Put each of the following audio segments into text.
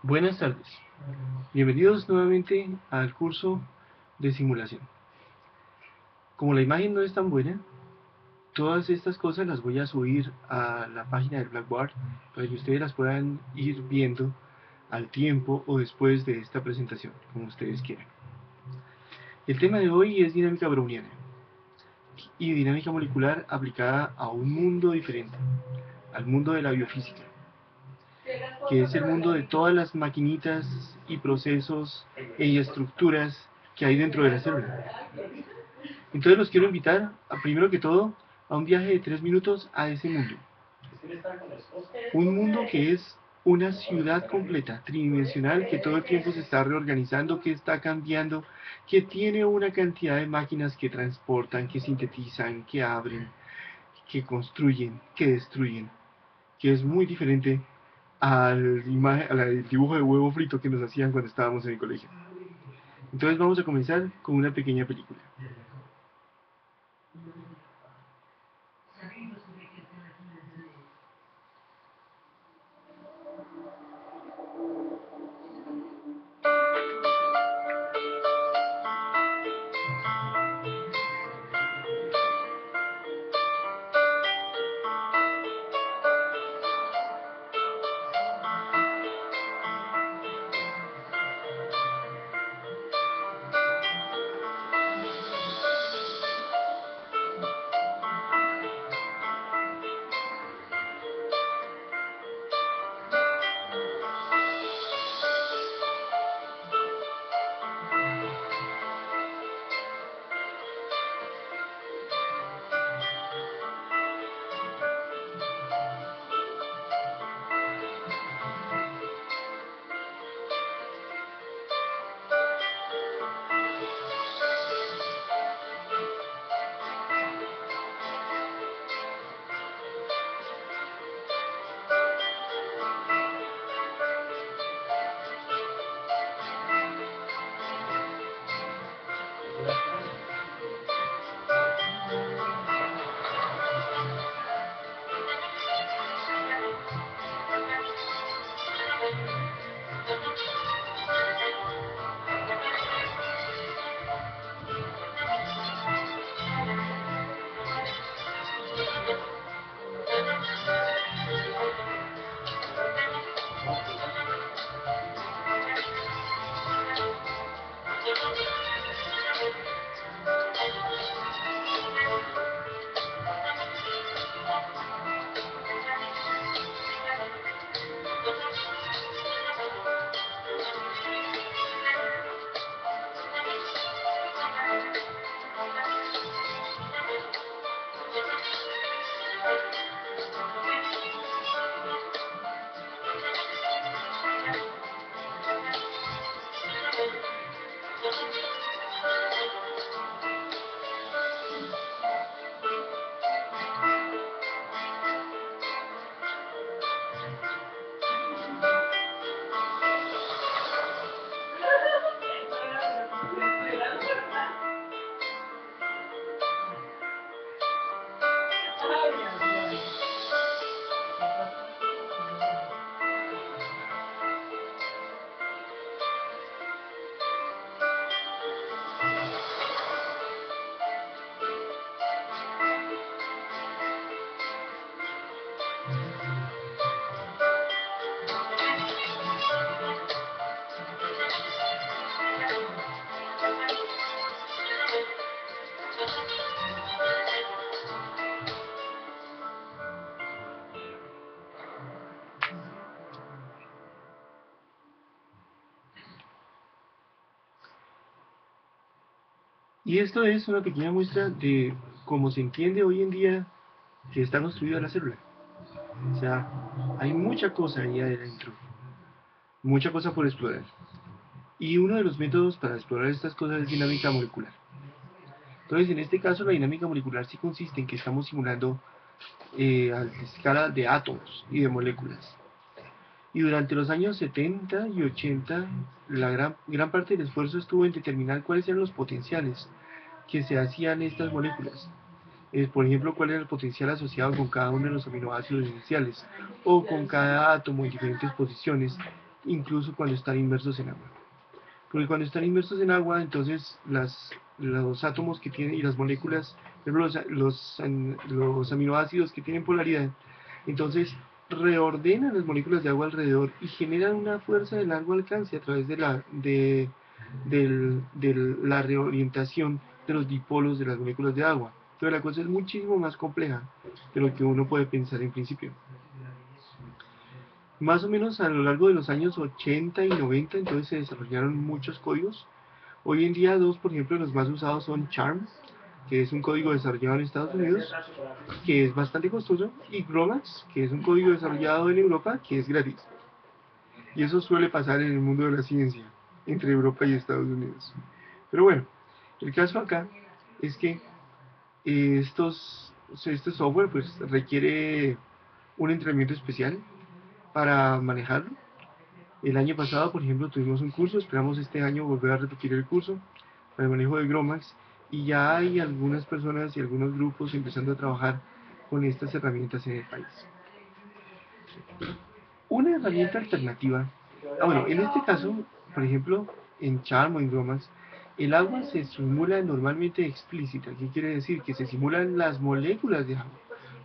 Buenas tardes, bienvenidos nuevamente al curso de simulación. Como la imagen no es tan buena, todas estas cosas las voy a subir a la página del Blackboard para que ustedes las puedan ir viendo al tiempo o después de esta presentación, como ustedes quieran. El tema de hoy es dinámica browniana y dinámica molecular aplicada a un mundo diferente, al mundo de la biofísica, que es el mundo de todas las maquinitas y procesos y estructuras que hay dentro de la célula. Entonces los quiero invitar, primero que todo, a un viaje de 3 minutos a ese mundo. Un mundo que es una ciudad completa, tridimensional, que todo el tiempo se está reorganizando, que está cambiando, que tiene una cantidad de máquinas que transportan, que sintetizan, que abren, que construyen, que destruyen, que es muy diferente al dibujo de huevo frito que nos hacían cuando estábamos en el colegio. Entonces vamos a comenzar con una pequeña película. Y esto es una pequeña muestra de cómo se entiende hoy en día que está construida la célula. O sea, hay mucha cosa ahí adentro, mucha cosa por explorar. Y uno de los métodos para explorar estas cosas es dinámica molecular. Entonces, en este caso, la dinámica molecular sí consiste en que estamos simulando a escala de átomos y de moléculas. Y durante los años 70 y 80, la gran parte del esfuerzo estuvo en determinar cuáles eran los potenciales que se hacían estas moléculas. Por ejemplo, cuál era el potencial asociado con cada uno de los aminoácidos esenciales o con cada átomo en diferentes posiciones incluso cuando están inmersos en agua. Porque cuando están inmersos en agua, entonces los átomos que tienen y las moléculas, por ejemplo, los aminoácidos que tienen polaridad, entonces reordenan las moléculas de agua alrededor y generan una fuerza de largo alcance a través de la reorientación de los dipolos de las moléculas de agua. Entonces la cosa es muchísimo más compleja de lo que uno puede pensar en principio. Más o menos a lo largo de los años 80 y 90 entonces se desarrollaron muchos códigos. Hoy en día dos, por ejemplo, los más usados son Charm, que es un código desarrollado en Estados Unidos, que es bastante costoso, y Gromax, que es un código desarrollado en Europa, que es gratis. Y eso suele pasar en el mundo de la ciencia, entre Europa y Estados Unidos. Pero bueno, el caso acá es que este software pues requiere un entrenamiento especial para manejarlo. El año pasado, por ejemplo, tuvimos un curso, esperamos este año volver a repetir el curso para el manejo de Gromax, y ya hay algunas personas y algunos grupos empezando a trabajar con estas herramientas en el país. Una herramienta alternativa, bueno, en este caso, por ejemplo, en Charm o en Gromax, el agua se simula normalmente explícita. ¿Qué quiere decir? Que se simulan las moléculas de agua.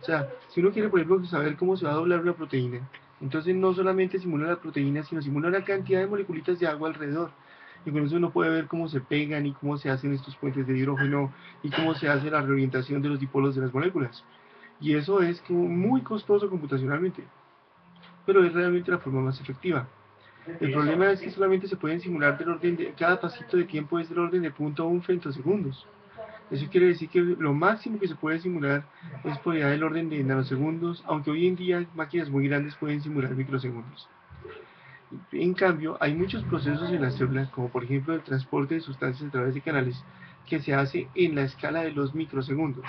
O sea, si uno quiere, por ejemplo, saber cómo se va a doblar una proteína, entonces no solamente simula la proteína, sino simula la cantidad de moleculitas de agua alrededor. Y con eso uno puede ver cómo se pegan y cómo se hacen estos puentes de hidrógeno y cómo se hace la reorientación de los dipolos de las moléculas. Y eso es muy costoso computacionalmente, pero es realmente la forma más efectiva. El problema es que solamente se pueden simular del orden de, cada pasito de tiempo es del orden de 0.1 femtosegundos. Eso quiere decir que lo máximo que se puede simular es por allá del orden de nanosegundos, aunque hoy en día máquinas muy grandes pueden simular microsegundos. En cambio, hay muchos procesos en la célula, como por ejemplo el transporte de sustancias a través de canales, que se hace en la escala de los microsegundos.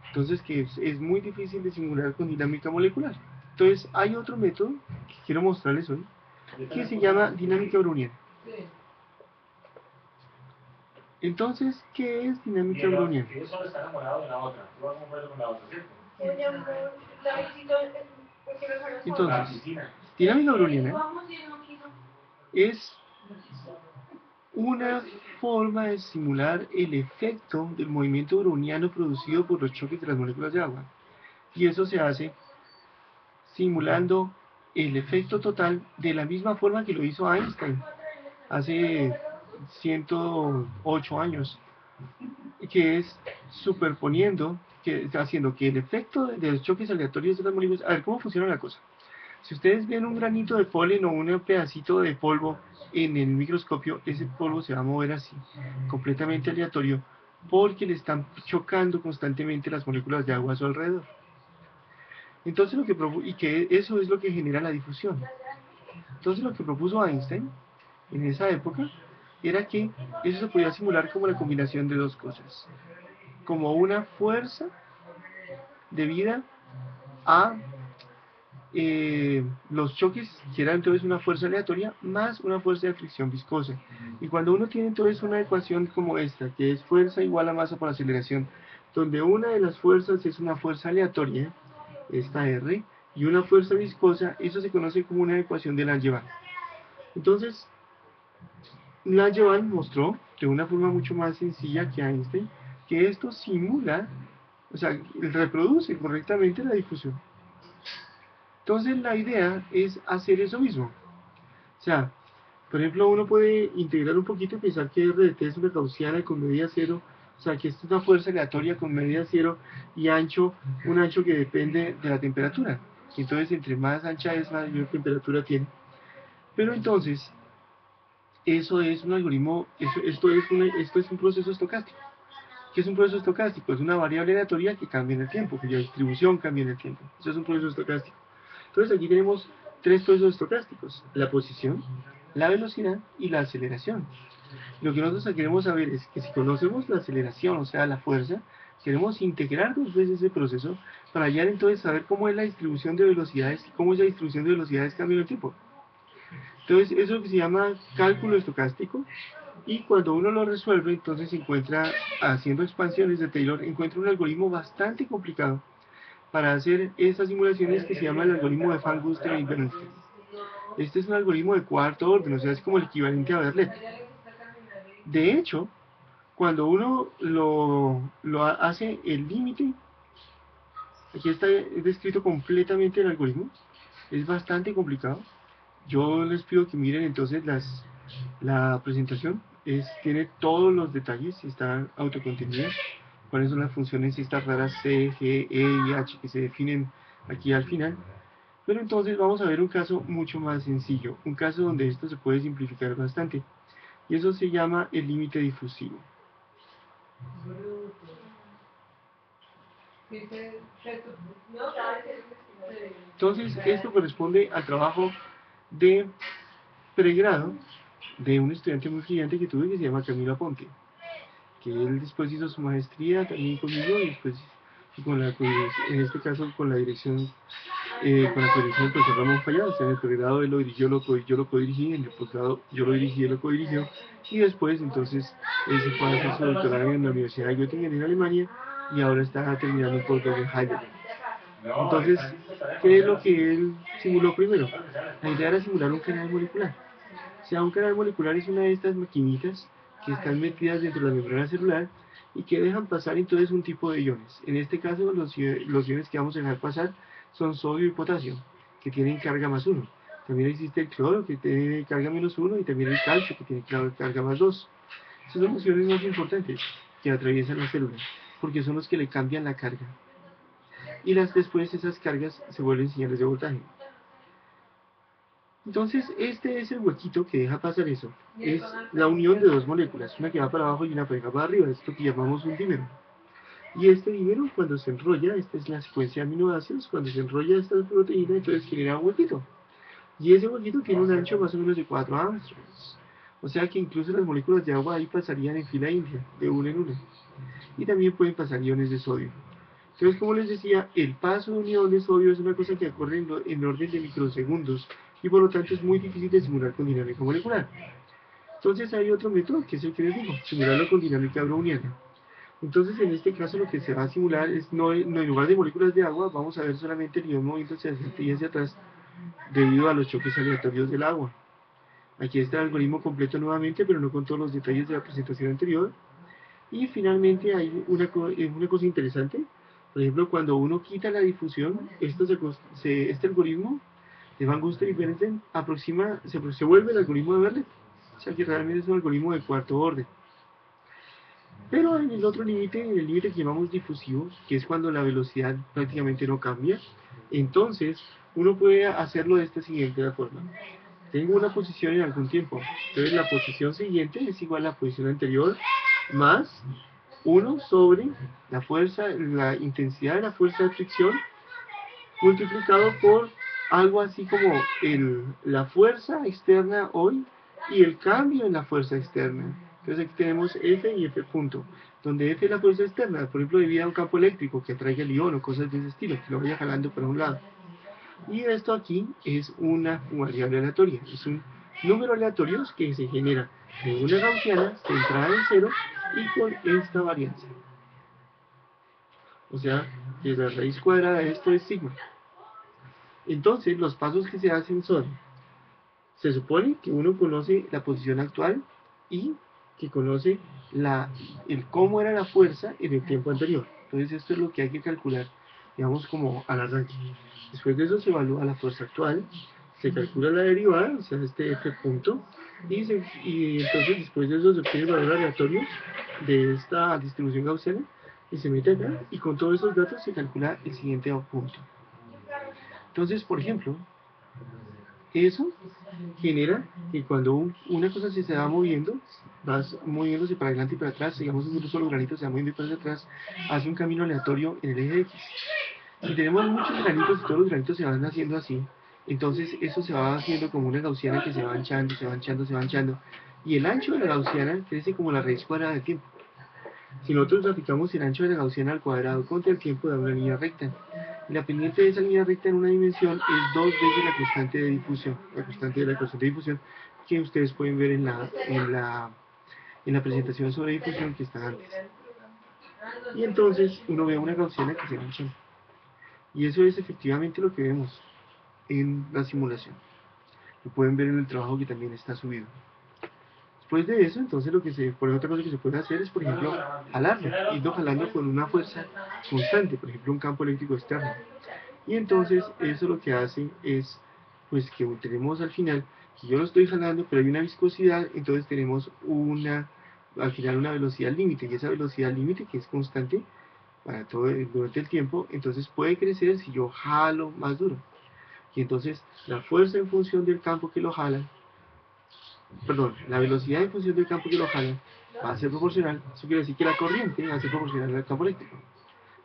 Entonces, que es muy difícil de simular con dinámica molecular. Entonces, hay otro método que quiero mostrarles hoy, que se llama dinámica browniana. Entonces, ¿qué es dinámica browniana? Ellos solo están enamorados de la otra. Tú vas a moverlo con la otra, ¿cierto? Entonces, dinámica browniana es una forma de simular el efecto del movimiento browniano producido por los choques de las moléculas de agua. Y eso se hace simulando el efecto total de la misma forma que lo hizo Einstein hace 108 años, que es superponiendo, haciendo que el efecto de los choques aleatorios de las moléculas. A ver, ¿cómo funciona la cosa? Si ustedes ven un granito de polen o un pedacito de polvo en el microscopio, ese polvo se va a mover así, completamente aleatorio, porque le están chocando constantemente las moléculas de agua a su alrededor. Entonces que eso es lo que genera la difusión. Entonces lo que propuso Einstein en esa época era que eso se podía simular como la combinación de dos cosas, como una fuerza debida a los choques, que era entonces una fuerza aleatoria más una fuerza de fricción viscosa. Y cuando uno tiene entonces una ecuación como esta, que es fuerza igual a masa por aceleración, donde una de las fuerzas es una fuerza aleatoria, esta R, y una fuerza viscosa, eso se conoce como una ecuación de Langevin. Entonces, Langevin mostró de una forma mucho más sencilla que Einstein que esto simula, o sea, reproduce correctamente la difusión. Entonces la idea es hacer eso mismo. O sea, por ejemplo, uno puede integrar un poquito y pensar que R de T es una gaussiana con medida cero, o sea, que esto es una fuerza aleatoria con medida cero y un ancho que depende de la temperatura. Entonces, entre más ancha es, mayor temperatura tiene. Pero entonces, eso es un algoritmo, esto es un proceso estocástico. ¿Qué es un proceso estocástico? Es una variable aleatoria que cambia en el tiempo, cuya distribución cambia en el tiempo. Eso es un proceso estocástico. Entonces aquí tenemos tres procesos estocásticos: la posición, la velocidad y la aceleración. Lo que nosotros queremos saber es que si conocemos la aceleración, o sea, la fuerza, queremos integrar dos veces ese proceso para hallar entonces saber cómo es la distribución de velocidades y cómo esa distribución de velocidades cambia en el tiempo. Entonces, eso es lo que se llama cálculo estocástico, y cuando uno lo resuelve, entonces se encuentra, haciendo expansiones de Taylor, encuentra un algoritmo bastante complicado para hacer estas simulaciones que se llama el algoritmo de Van Guster y Bernstein. Este es un algoritmo de cuarto orden, o sea, es como el equivalente a Verlet. De hecho, cuando uno hace el límite, aquí está descrito completamente el algoritmo, es bastante complicado. Yo les pido que miren entonces la presentación, tiene todos los detalles, están autocontenidas, cuáles son las funciones estas raras C, G, E y H que se definen aquí al final. Pero entonces vamos a ver un caso mucho más sencillo, un caso donde esto se puede simplificar bastante, y eso se llama el límite difusivo. Entonces esto corresponde al trabajo de pregrado de un estudiante muy brillante que tuve que se llama Camilo Aponte, que él después hizo su maestría también conmigo y después en este caso con la dirección con la coordinación del profesor Ramón Fallado. O sea, en el pregrado él lo dirigió, yo lo codirigí, en el posgrado yo lo dirigí, él lo codirigió, y después entonces él se fue a hacer su doctorado en la Universidad de Göttingen en Alemania, y ahora está terminando un postdoc en Heidelberg. Entonces, ¿qué es lo que él simuló primero? La idea era simular un canal molecular. O sea, un canal molecular es una de estas maquinitas que están metidas dentro de la membrana celular y que dejan pasar entonces un tipo de iones. En este caso, los iones que vamos a dejar pasar son sodio y potasio, que tienen carga más 1. También existe el cloro, que tiene carga menos 1, y también el calcio, que tiene carga más 2. Esos son los iones más importantes que atraviesan las células, porque son los que le cambian la carga. Y después esas cargas se vuelven señales de voltaje. Entonces, este es el huequito que deja pasar eso. Es la unión de dos moléculas, una que va para abajo y una que va para arriba, esto que llamamos un dímero. Y este dímero, cuando se enrolla, esta es la secuencia de aminoácidos, cuando se enrolla esta proteína, entonces genera un huequito. Y ese huequito tiene un ancho más o menos de 4 angstroms. O sea que incluso las moléculas de agua ahí pasarían en fila india, de una en una. Y también pueden pasar iones de sodio. Entonces, como les decía, el paso de un ion de sodio es una cosa que ocurre en orden de microsegundos, y por lo tanto es muy difícil de simular con dinámica molecular. Entonces hay otro método, que es el que les digo, simularlo con dinámica browniana. Entonces, en este caso lo que se va a simular es, no en lugar de moléculas de agua, vamos a ver solamente el ion moviéndose hacia adelante y hacia atrás debido a los choques aleatorios del agua. Aquí está el algoritmo completo nuevamente, pero no con todos los detalles de la presentación anterior. Y finalmente hay una cosa interesante. Por ejemplo, cuando uno quita la difusión, este algoritmo de Van Guster y Bernstein se vuelve el algoritmo de Verlet. O sea que realmente es un algoritmo de cuarto orden. Pero en el otro límite, en el límite que llamamos difusivo, que es cuando la velocidad prácticamente no cambia, entonces uno puede hacerlo de esta siguiente forma. Tengo una posición en algún tiempo, entonces la posición siguiente es igual a la posición anterior más 1 sobre la fuerza, la intensidad de la fuerza de fricción multiplicado por algo así como la fuerza externa hoy y el cambio en la fuerza externa. Entonces aquí tenemos F y F punto, donde F es la fuerza externa, por ejemplo, debido a un campo eléctrico que atraiga el ion o cosas de ese estilo, que lo vaya jalando para un lado. Y esto aquí es una variable aleatoria, es un número aleatorio que se genera de una gaussiana centrada en cero y con esta varianza. O sea, que la raíz cuadrada de esto es sigma. Entonces, los pasos que se hacen son, se supone que uno conoce la posición actual y que conoce el cómo era la fuerza en el tiempo anterior. Entonces, esto es lo que hay que calcular, digamos, como al arranque. Después de eso se evalúa la fuerza actual, se calcula la derivada, o sea, este F punto, y entonces después de eso se obtiene el valor aleatorio de esta distribución gaussiana y se mete acá, y con todos esos datos se calcula el siguiente punto. Entonces, por ejemplo, eso genera que cuando una cosa se va moviendo, vas moviéndose para adelante y para atrás, digamos un solo granito se va moviendo para atrás, hace un camino aleatorio en el eje X. Si tenemos muchos granitos y todos los granitos se van haciendo así, entonces eso se va haciendo como una gaussiana que se va anchando, se va anchando, se va anchando, y el ancho de la gaussiana crece como la raíz cuadrada del tiempo. Si nosotros graficamos el ancho de la gaussiana al cuadrado contra el tiempo, da una línea recta. Y la pendiente de esa línea recta en una dimensión es 2 veces la constante de difusión, la constante de la ecuación de difusión que ustedes pueden ver en la presentación sobre difusión que está antes. Y entonces uno ve una gaussiana que se va anchando. Y eso es efectivamente lo que vemos en la simulación. Lo pueden ver en el trabajo que también está subido. Después de eso, entonces por otra cosa que se puede hacer es, por ejemplo, jalarlo, irlo jalando con una fuerza constante, por ejemplo, un campo eléctrico externo. Y entonces eso lo que hace es, pues que tenemos al final, que yo lo estoy jalando, pero hay una viscosidad, entonces tenemos al final una velocidad límite, y esa velocidad límite que es constante para todo durante el tiempo, entonces puede crecer si yo jalo más duro. Y entonces la fuerza en función del campo que lo jala, perdón, la velocidad en función del campo que lo jala va a ser proporcional. Eso quiere decir que la corriente va a ser proporcional al campo eléctrico.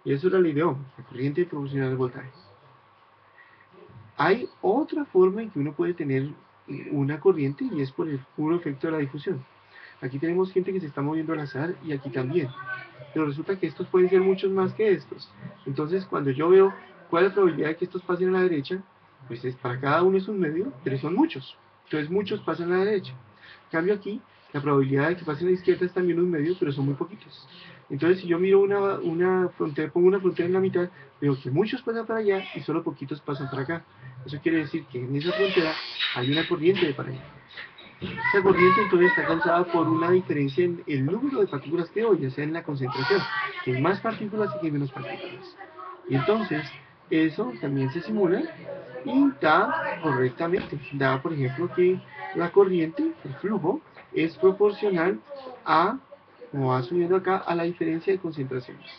Y eso es la ley de Ohm, la corriente proporcional al voltaje. Hay otra forma en que uno puede tener una corriente y es por el puro efecto de la difusión. Aquí tenemos gente que se está moviendo al azar y aquí también. Pero resulta que estos pueden ser muchos más que estos. Entonces, cuando yo veo cuál es la probabilidad de que estos pasen a la derecha, pues para cada uno es un medio, pero son muchos. Entonces, muchos pasan a la derecha. En cambio aquí, la probabilidad de que pasen a la izquierda es también un medio, pero son muy poquitos. Entonces, si yo miro una frontera, pongo una frontera en la mitad, veo que muchos pasan para allá y solo poquitos pasan para acá. Eso quiere decir que en esa frontera hay una corriente de para allá. Esa corriente entonces está causada por una diferencia en el número de partículas que hay, ya sea en la concentración, que hay más partículas y que hay menos partículas. Y entonces, eso también se simula y da correctamente. Da, por ejemplo, que la corriente, el flujo, es proporcional a, como va subiendo acá, a la diferencia de concentraciones.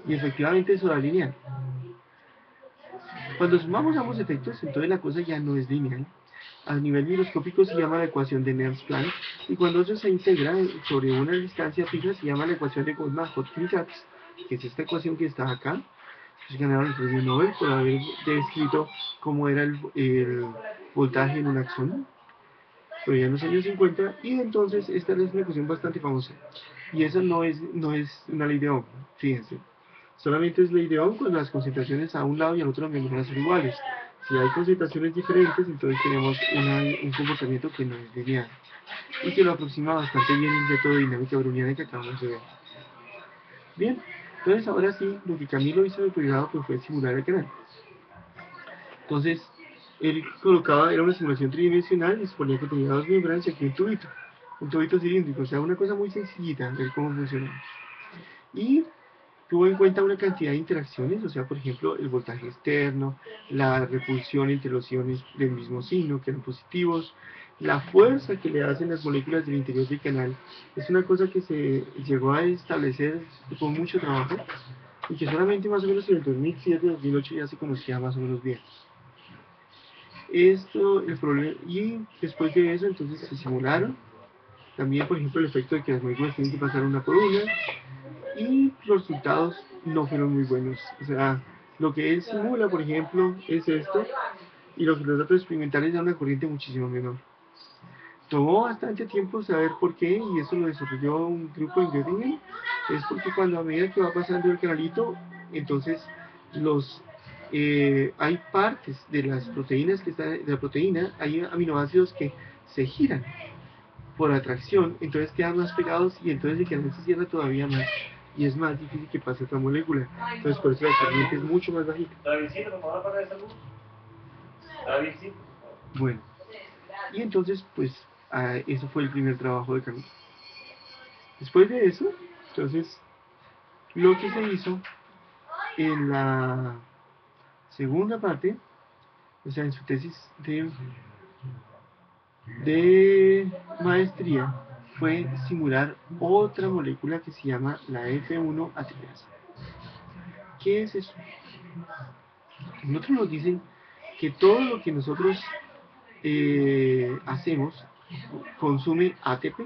Y efectivamente eso da lineal. Cuando sumamos ambos efectos, entonces la cosa ya no es lineal. A nivel microscópico se llama la ecuación de Nernst-Planck, y cuando eso se integra sobre una distancia fija se llama la ecuación de Goldman-Hodgkin-Katz, que es esta ecuación que está acá. Ellos ganaron el premio Nobel por haber descrito cómo era el voltaje en un axón, pero ya en los años 50, y entonces esta es una ecuación bastante famosa. Y esa no es una ley de Ohm, fíjense. Solamente es ley de Ohm con las concentraciones a un lado y al otro también van a ser iguales. Si hay concentraciones diferentes, entonces tenemos un comportamiento que no es lineal y que lo aproxima bastante bien el método de dinámica browniana que acabamos de ver. Bien, entonces ahora sí, lo que Camilo hizo en el programa pues, fue simular el canal. Entonces, él colocaba, era una simulación tridimensional y suponía que tenía dos membranas y aquí un tubito cilíndrico, o sea, una cosa muy sencillita, ver cómo funciona. Y tuvo en cuenta una cantidad de interacciones, o sea, por ejemplo, el voltaje externo, la repulsión entre los iones del mismo signo, que eran positivos, la fuerza que le hacen las moléculas del interior del canal. Es una cosa que se llegó a establecer con mucho trabajo y que solamente más o menos en el 2007-2008 ya se conocía más o menos bien. El problema, y después de eso entonces se simularon también, por ejemplo, el efecto de que las moléculas tienen que pasar una por una, y los resultados no fueron muy buenos. O sea, lo que él simula, por ejemplo, es esto, y lo que los datos experimentales dan una corriente muchísimo menor. Tomó bastante tiempo saber por qué, y eso lo desarrolló un grupo en Göttingen. Es porque cuando a medida que va pasando el canalito, entonces hay partes de las proteínas que están, de la proteína, hay aminoácidos que se giran por atracción, entonces quedan más pegados y entonces el canal se cierra todavía más y es más difícil que pase otra molécula. Entonces por eso la corriente es mucho más bajita. Bueno, y entonces pues eso fue el primer trabajo de Camilo. Después de eso, entonces lo que se hizo en la segunda parte, o sea en su tesis de maestría, fue simular otra molécula que se llama la F1 ATPase. ¿Qué es eso? Nosotros nos dicen que todo lo que nosotros hacemos consume ATP.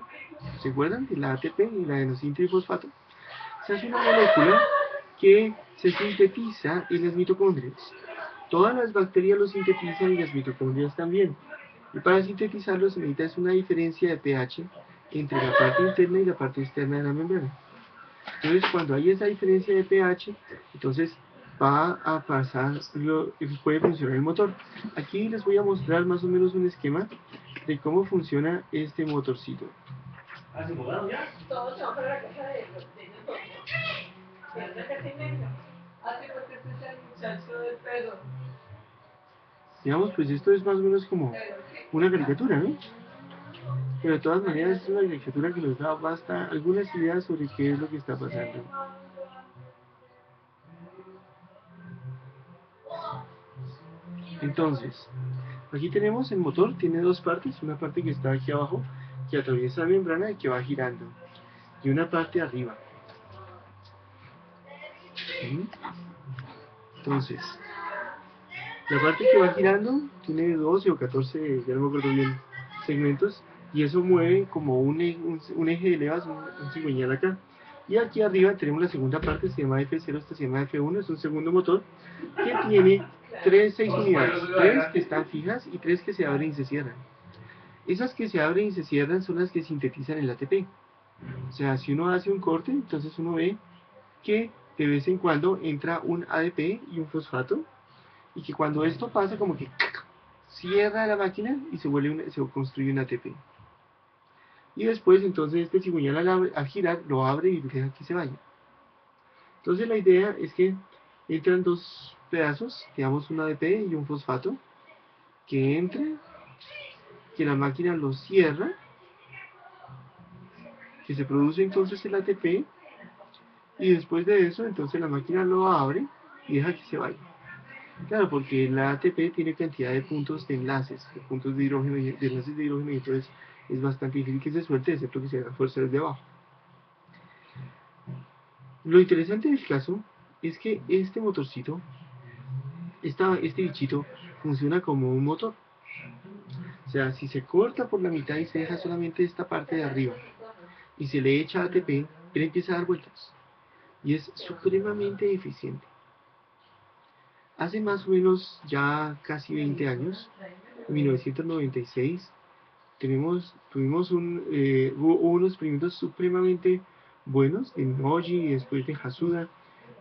¿Se acuerdan de la ATP y la adenosíntrifosfato? Esa es una molécula que se sintetiza en las mitocondrias. Todas las bacterias lo sintetizan y las mitocondrias también. Y para sintetizarlo se necesita una diferencia de pH entre la parte interna y la parte externa de la membrana. Entonces, cuando hay esa diferencia de pH, entonces va a pasar, puede funcionar el motor. Aquí les voy a mostrar más o menos un esquema de cómo funciona este motorcito. ¿Ah, se mudaron ya? Todos se van para la casa de ellos dos. ¿Cierto que sí, Negro? Así porque este es el muchacho del perro. Digamos, pues esto es más o menos como una caricatura, ¿no? Pero de todas maneras es una caricatura que nos da algunas ideas sobre qué es lo que está pasando. Entonces, aquí tenemos el motor, tiene dos partes, una parte que está aquí abajo, que atraviesa la membrana y que va girando, y una parte arriba. ¿Sí? Entonces, la parte que va girando tiene 12 o 14, ya no me acuerdo bien, segmentos, y eso mueve como un eje de levas, un cigüeñal acá. Y aquí arriba tenemos la segunda parte, se llama F0, esta se llama F1, es un segundo motor, que tiene 6 unidades, 3 que están fijas y 3 que se abren y se cierran. Esas que se abren y se cierran son las que sintetizan el ATP. O sea, si uno hace un corte, entonces uno ve que de vez en cuando entra un ADP y un fosfato, y que cuando esto pasa como que cierra la máquina y se construye un ATP. Y después entonces este cigüeñal al girar lo abre y deja que se vaya. Entonces la idea es que entran dos pedazos, digamos un ADP y un fosfato, que entre, que la máquina lo cierra, que se produce entonces el ATP, y después de eso entonces la máquina lo abre y deja que se vaya. Claro, porque la ATP tiene cantidad de puntos de enlaces, de puntos de hidrógeno, de enlaces de hidrógeno, y entonces es bastante difícil que se suelte, excepto que se haga fuerza desde abajo. Lo interesante del caso es que este motorcito, este bichito, funciona como un motor. O sea, si se corta por la mitad y se deja solamente esta parte de arriba y se le echa ATP, él empieza a dar vueltas. Y es supremamente eficiente. Hace más o menos ya casi 20 años, en 1996, tuvimos hubo unos experimentos supremamente buenos en Noji y después de Hasuda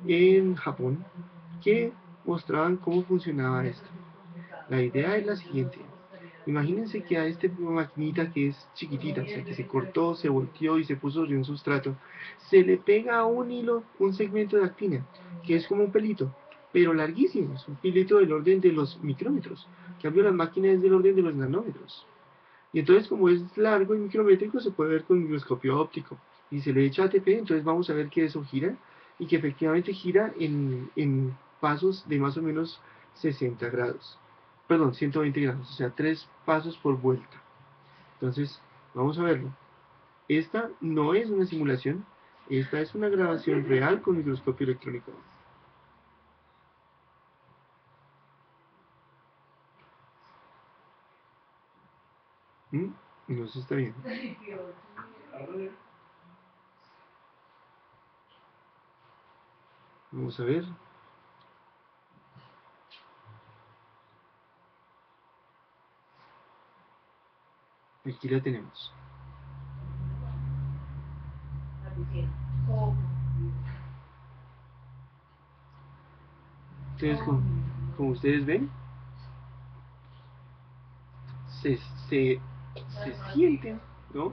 en Japón que mostraban cómo funcionaba esto. La idea es la siguiente. Imagínense que a esta maquinita que es chiquitita, o sea que se cortó, se volteó y se puso sobre un sustrato, se le pega a un hilo un segmento de actina, que es como un pelito, pero larguísimo, es un pelito del orden de los micrómetros. En cambio la máquina es del orden de los nanómetros. Y entonces como es largo y micrométrico se puede ver con microscopio óptico. Y se le echa ATP, entonces vamos a ver que eso gira y que efectivamente gira en pasos de más o menos 60 grados. Perdón, 120 grados, o sea, 3 pasos por vuelta. Entonces, vamos a verlo. Esta no es una simulación, esta es una grabación real con microscopio electrónico. ¿Mm? No se está viendo. Vamos a ver. Aquí la tenemos. Entonces, como ustedes ven, se, se, se siente, ¿no?,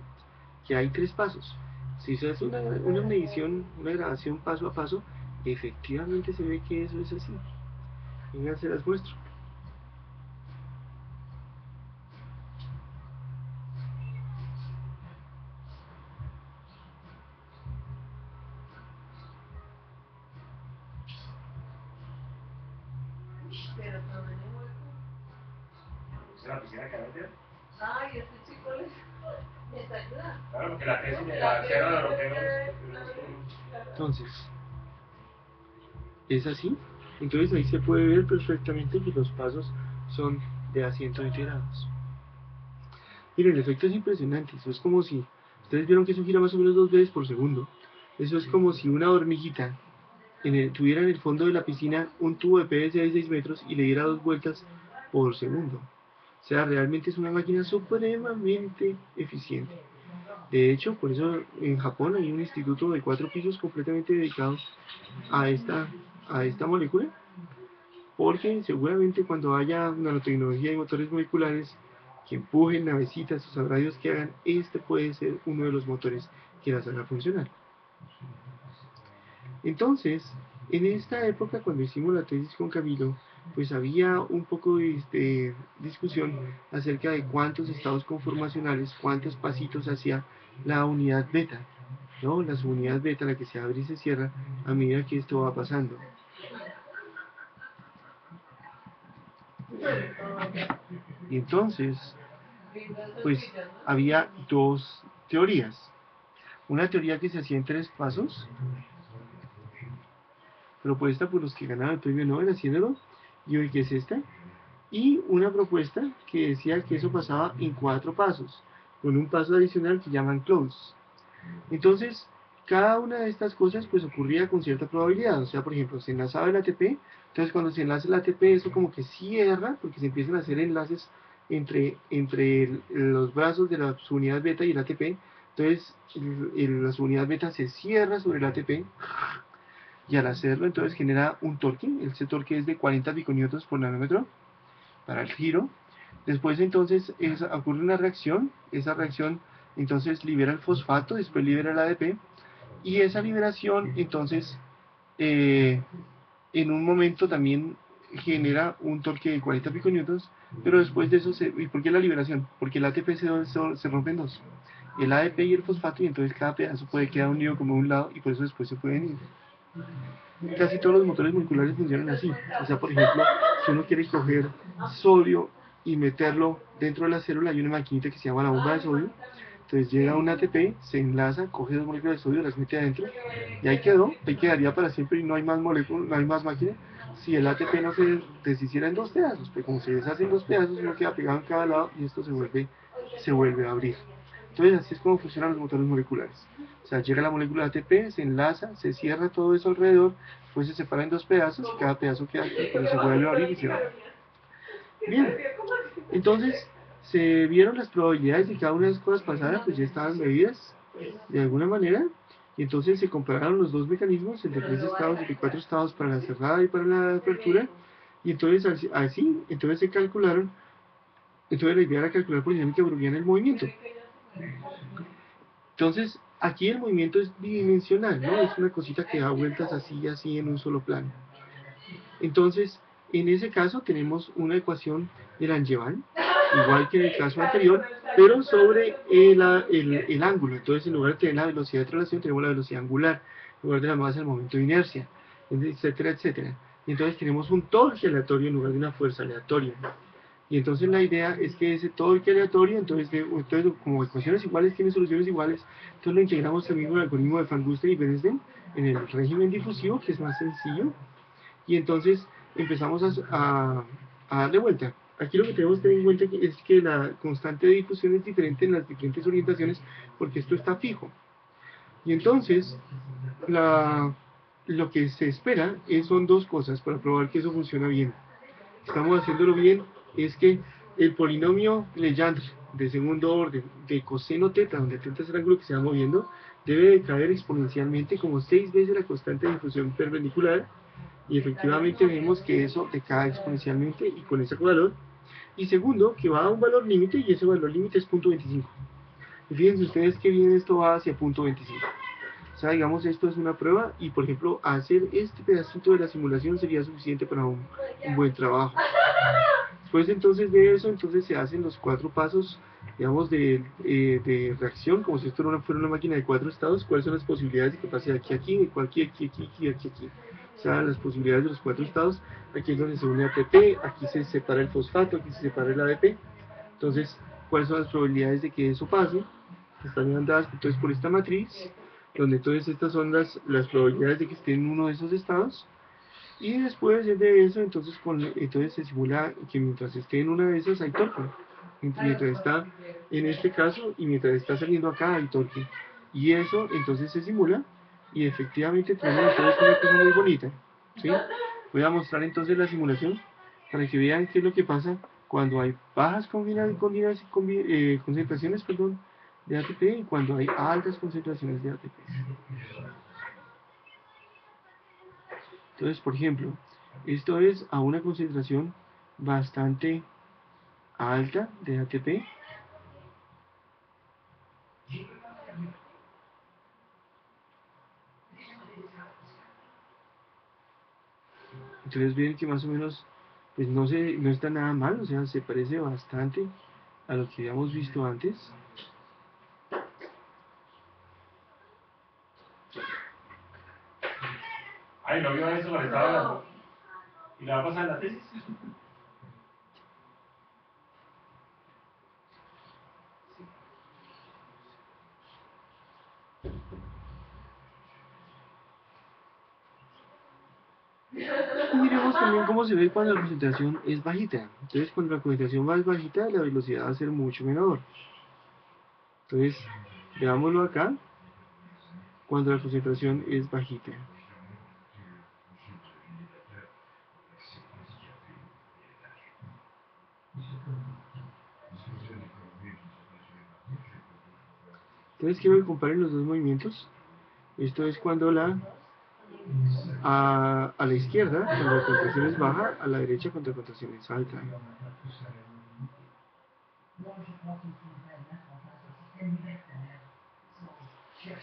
que hay 3 pasos. Si se hace una medición, una grabación paso a paso, efectivamente se ve que eso es así. Vengan, se las muestro. La piscina que hay. Ay, este chico les ayuda. Claro, porque la tesis de la Sierra de Europeo. Entonces, es así. Entonces ahí se puede ver perfectamente que los pasos son de a 120 grados. Miren, el efecto es impresionante. Eso es como si, ustedes vieron que eso gira más o menos 2 veces por segundo. Eso es como si una hormiguita tuviera en el fondo de la piscina un tubo de PVC de 6 metros y le diera 2 vueltas por segundo. O sea, realmente es una máquina supremamente eficiente. De hecho, por eso en Japón hay un instituto de 4 pisos completamente dedicado a esta molécula, porque seguramente cuando haya nanotecnología y motores moleculares que empujen navecitas o sabrá Dios que hagan, este puede ser uno de los motores que las haga funcionar. Entonces, en esta época, cuando hicimos la tesis con Camilo, pues había un poco de discusión acerca de cuántos estados conformacionales, cuántos pasitos hacia la unidad beta, ¿no? La subunidad beta, la que se abre y se cierra a medida que esto va pasando. Y entonces, pues había dos teorías. Una teoría que se hacía en 3 pasos, propuesta por los que ganaron el premio Nobel haciéndolo, y hoy que es esta, y una propuesta que decía que eso pasaba en 4 pasos, con un paso adicional que llaman close. Entonces, cada una de estas cosas pues ocurría con cierta probabilidad, o sea, por ejemplo, se enlazaba el ATP, entonces cuando se enlaza el ATP eso como que cierra, porque se empiezan a hacer enlaces entre los brazos de la subunidad beta y el ATP, entonces la subunidad beta se cierra sobre el ATP, y al hacerlo entonces genera un torque, ese torque es de 40 piconewtons por nanómetro para el giro. Después entonces ocurre una reacción, esa reacción entonces libera el fosfato, después libera el ADP, y esa liberación entonces en un momento también genera un torque de 40 piconewtons, pero después de eso, ¿y por qué la liberación? Porque el ATP se rompe en dos, el ADP y el fosfato, y entonces cada pedazo puede quedar unido como un lado, y por eso después se pueden ir. Casi todos los motores moleculares funcionan así. O sea, por ejemplo, si uno quiere coger sodio y meterlo dentro de la célula, hay una maquinita que se llama la bomba de sodio. Entonces llega un ATP, se enlaza, coge 2 moléculas de sodio, las mete adentro, y ahí quedó, ahí quedaría para siempre y no hay más moléculas, no hay más máquina. Si el ATP no se deshiciera en 2 pedazos, pues como se deshace en 2 pedazos, uno queda pegado en cada lado y esto se vuelve a abrir. Entonces así es como funcionan los motores moleculares. O sea, llega la molécula ATP, se enlaza, se cierra todo eso alrededor, pues se separa en 2 pedazos y cada pedazo queda aquí, pero se vuelve a abrir y se va. Bien, entonces se vieron las probabilidades de que cada una de las cosas pasara, pues ya estaban medidas de alguna manera, y entonces se compararon los dos mecanismos, el de 3 estados y el de 4 estados para la cerrada y para la apertura, y entonces así entonces se calcularon, entonces la idea era calcular por dinámica browniana el movimiento. Entonces, aquí el movimiento es bidimensional, ¿no? Es una cosita que da vueltas así y así en un solo plano. Entonces, en ese caso tenemos una ecuación de Langevin, igual que en el caso anterior, pero sobre el ángulo. Entonces, en lugar de tener la velocidad de traslación, tenemos la velocidad angular, en lugar de la masa, el momento de inercia, etcétera, etcétera. Y entonces tenemos un torque aleatorio en lugar de una fuerza aleatoria. Y entonces la idea es que ese torque aleatorio, entonces como ecuaciones iguales tienen soluciones iguales, entonces lo integramos también con el algoritmo de Van Gusten y Bernstein en el régimen difusivo, que es más sencillo, y entonces empezamos a darle vuelta. Aquí lo que tenemos que tener en cuenta es que la constante de difusión es diferente en las diferentes orientaciones, porque esto está fijo. Y entonces, lo que se espera son 2 cosas para probar que eso funciona bien. Estamos haciéndolo bien, es que el polinomio Legendre de segundo orden de coseno teta, donde teta es el ángulo que se va moviendo, debe de caer exponencialmente como 6 veces la constante de difusión perpendicular, y efectivamente vemos que eso decae exponencialmente y con ese valor. Y segundo, que va a un valor límite, y ese valor límite es 0.25. Y fíjense ustedes que bien esto va hacia 0.25. O sea, digamos, esto es una prueba, y por ejemplo, hacer este pedacito de la simulación sería suficiente para un buen trabajo. Después entonces de eso, entonces se hacen los 4 pasos, digamos, de reacción, como si esto fuera una máquina de 4 estados. ¿Cuáles son las posibilidades de que pase de aquí a aquí, de cualquier aquí? O sea, las posibilidades de los 4 estados. Aquí es donde se une ATP, aquí se separa el fosfato, aquí se separa el ADP. Entonces, ¿cuáles son las probabilidades de que eso pase? Están dadas entonces por esta matriz, donde entonces estas son las probabilidades de que esté en uno de esos estados. Y después de eso, entonces se simula que mientras esté en una de esas hay torque. Mientras está en este caso y mientras está saliendo acá hay torque. Y eso entonces se simula, y efectivamente tenemos entonces una cosa muy bonita. ¿Sí? Voy a mostrar entonces la simulación para que vean qué es lo que pasa cuando hay bajas concentraciones, perdón, de ATP, y cuando hay altas concentraciones de ATP. Entonces, por ejemplo, esto es a una concentración bastante alta de ATP. Entonces ven que más o menos pues no está nada mal, o sea, se parece bastante a lo que habíamos visto antes. Ay, ¿no vio eso cuando estaba hablando? ¿Y le va a pasar la tesis? Y miremos también cómo se ve cuando la concentración es bajita. Entonces, cuando la concentración va es bajita, la velocidad va a ser mucho menor. Entonces, veámoslo acá, cuando la concentración es bajita. Entonces, quiero que comparen los dos movimientos. Esto es cuando a la izquierda, cuando la contracción es baja, a la derecha, cuando la contracción es alta.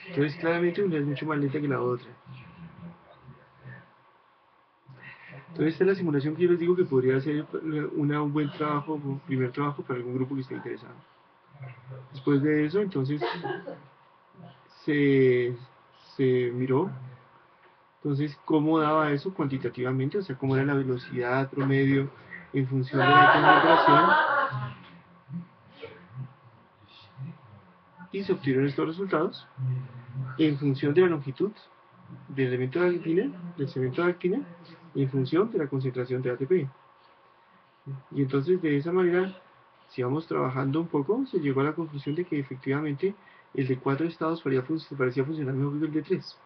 Entonces, claramente una es mucho más lenta que la otra. Entonces, esta es la simulación que yo les digo que podría ser un buen trabajo, un primer trabajo para algún grupo que esté interesado. Después de eso, entonces, se, se miró entonces cómo daba eso cuantitativamente, o sea, cómo era la velocidad promedio en función de la concentración, y se obtuvieron estos resultados en función de la longitud del elemento de actina, del cemento de actina, y en función de la concentración de ATP. Y entonces de esa manera, si vamos trabajando un poco, se llegó a la conclusión de que efectivamente el de 4 estados parecía funcionar mejor que el de 3.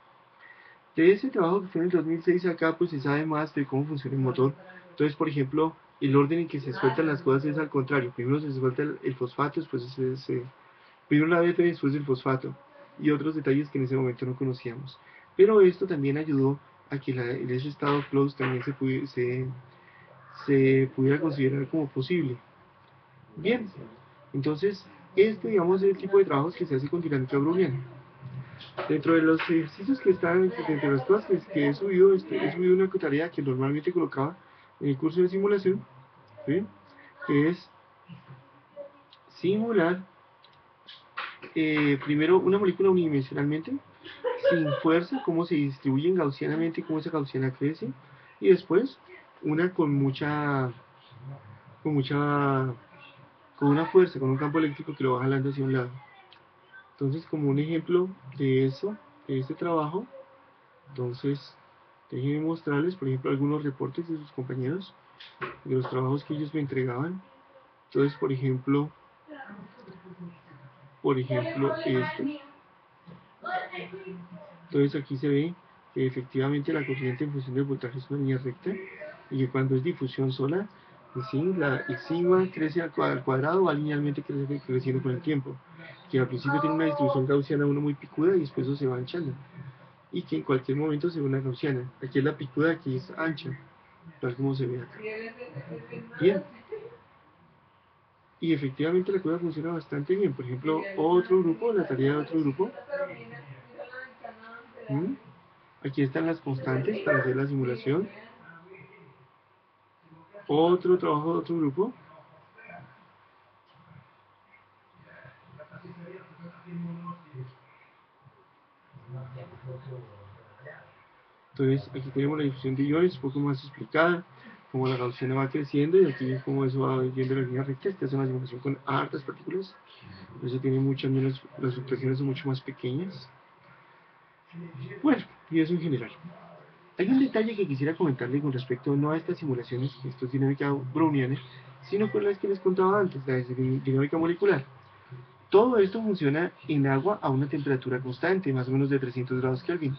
De ese trabajo que fue en el 2006 acá, pues se sabe más de cómo funciona el motor. Entonces, por ejemplo, el orden en que se sueltan las cosas es al contrario. Primero se suelta el fosfato, después primero la BP, después el fosfato. Y otros detalles que en ese momento no conocíamos. Pero esto también ayudó a que ese estado close también se pudiera considerar como posible. Bien, entonces, este, digamos, es el tipo de trabajos que se hace con dinámica browniana. Dentro de los ejercicios que están, entre las cosas que he subido, he subido una tarea que normalmente colocaba en el curso de simulación, ¿sí? Que es simular primero una molécula unidimensionalmente, sin fuerza, cómo se distribuyen gaussianamente, cómo esa gaussiana crece, y después una con mucha, con una fuerza, con un campo eléctrico que lo va jalando hacia un lado. Entonces, como un ejemplo de eso, de este trabajo, entonces, déjenme mostrarles, por ejemplo, algunos reportes de sus compañeros, de los trabajos que ellos me entregaban. Entonces, por ejemplo, este. Entonces aquí se ve que efectivamente la corriente en función del voltaje es una línea recta y que cuando es difusión sola, el sigma crece al cuadrado, va linealmente creciendo con el tiempo, que al principio tiene una distribución gaussiana 1 muy picuda y después eso se va anchando, y que en cualquier momento se ve una gaussiana. Aquí es la picuda, aquí es ancha, tal como se ve acá. Bien. Y efectivamente la cosa funciona bastante bien. Por ejemplo, otro grupo, la tarea de otro grupo. Aquí están las constantes para hacer la simulación. Otro trabajo de otro grupo. Entonces aquí tenemos la difusión de iones un poco más explicada, cómo la gaussiana va creciendo y aquí cómo eso va yendo en la línea recta. Esta es una simulación con hartas partículas, eso tiene muchas menos, las fluctuaciones son mucho más pequeñas. Bueno, y eso en general. Hay un detalle que quisiera comentarle con respecto no a estas simulaciones, esto es dinámica browniana, sino con las que les contaba antes, la dinámica molecular. Todo esto funciona en agua a una temperatura constante, más o menos de 300 grados Kelvin.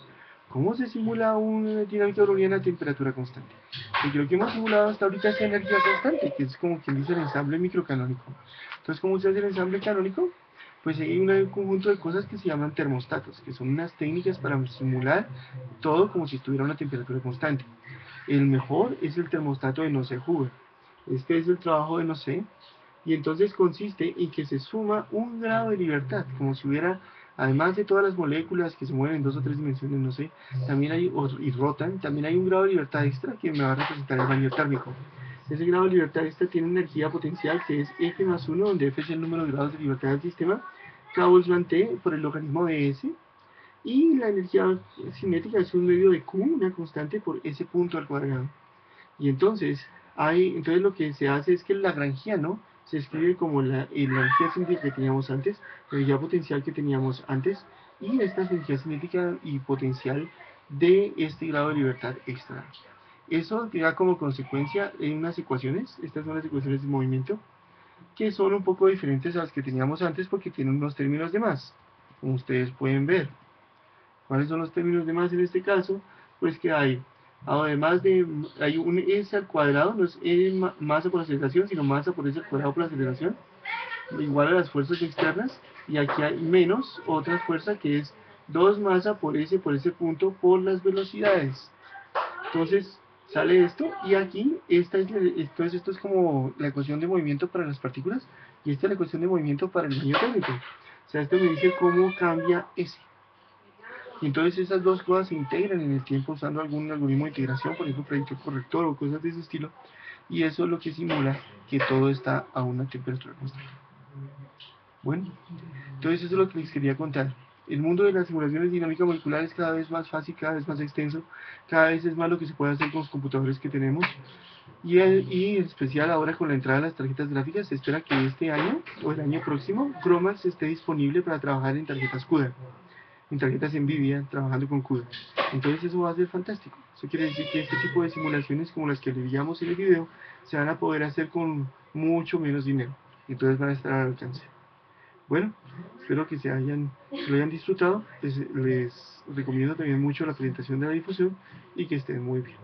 ¿Cómo se simula una dinámica browniana a temperatura constante? Porque lo que hemos simulado hasta ahorita es energía constante, que es como quien dice el ensamble microcanónico. Entonces, ¿cómo se hace el ensamble canónico? Pues hay un conjunto de cosas que se llaman termostatos, que son unas técnicas para simular todo como si estuviera a una temperatura constante. El mejor es el termostato de Nocé-Huber. Este es el trabajo de Nocé, y entonces consiste en que se suma un grado de libertad, como si hubiera, además de todas las moléculas que se mueven en 2 o 3 dimensiones, no sé, también hay, y rotan, también hay un grado de libertad extra que me va a representar el baño térmico. Ese grado de libertad extra tiene energía potencial que es F+1, donde F es el número de grados de libertad del sistema, K Boltzmann T por el logaritmo de S, y la energía cinética es un medio de Q, una constante por S punto al cuadrado. Y entonces lo que se hace es que el lagrangiano se escribe como la energía cinética que teníamos antes, la energía potencial que teníamos antes, y esta energía cinética y potencial de este grado de libertad extra. Eso da como consecuencia en unas ecuaciones, estas son las ecuaciones de movimiento, que son un poco diferentes a las que teníamos antes porque tienen unos términos de más, como ustedes pueden ver. ¿Cuáles son los términos de más en este caso? Pues que además hay un S al cuadrado, no es masa por aceleración, sino masa por S al cuadrado por aceleración, igual a las fuerzas externas, y aquí hay menos otra fuerza que es 2 masa por S punto por las velocidades. Entonces sale esto, y aquí entonces esto es como la ecuación de movimiento para las partículas, y esta es la ecuación de movimiento para el baño térmico. O sea, esto me dice cómo cambia S. Y entonces esas dos cosas se integran en el tiempo usando algún algoritmo de integración, por ejemplo, predictor corrector o cosas de ese estilo, y eso es lo que simula que todo está a una temperatura constante. Bueno, entonces eso es lo que les quería contar. El mundo de las simulaciones dinámicas moleculares es cada vez más fácil, cada vez más extenso, cada vez es más lo que se puede hacer con los computadores que tenemos, y en especial ahora con la entrada de las tarjetas gráficas se espera que este año o el año próximo Chromax esté disponible para trabajar en tarjetas CUDA, en tarjetas NVIDIA trabajando con CUDA. Entonces eso va a ser fantástico. Eso quiere decir que este tipo de simulaciones como las que le veíamos en el video se van a poder hacer con mucho menos dinero. Entonces van a estar al alcance. Bueno, espero que lo hayan disfrutado. Les recomiendo también mucho la presentación de la difusión y que estén muy bien.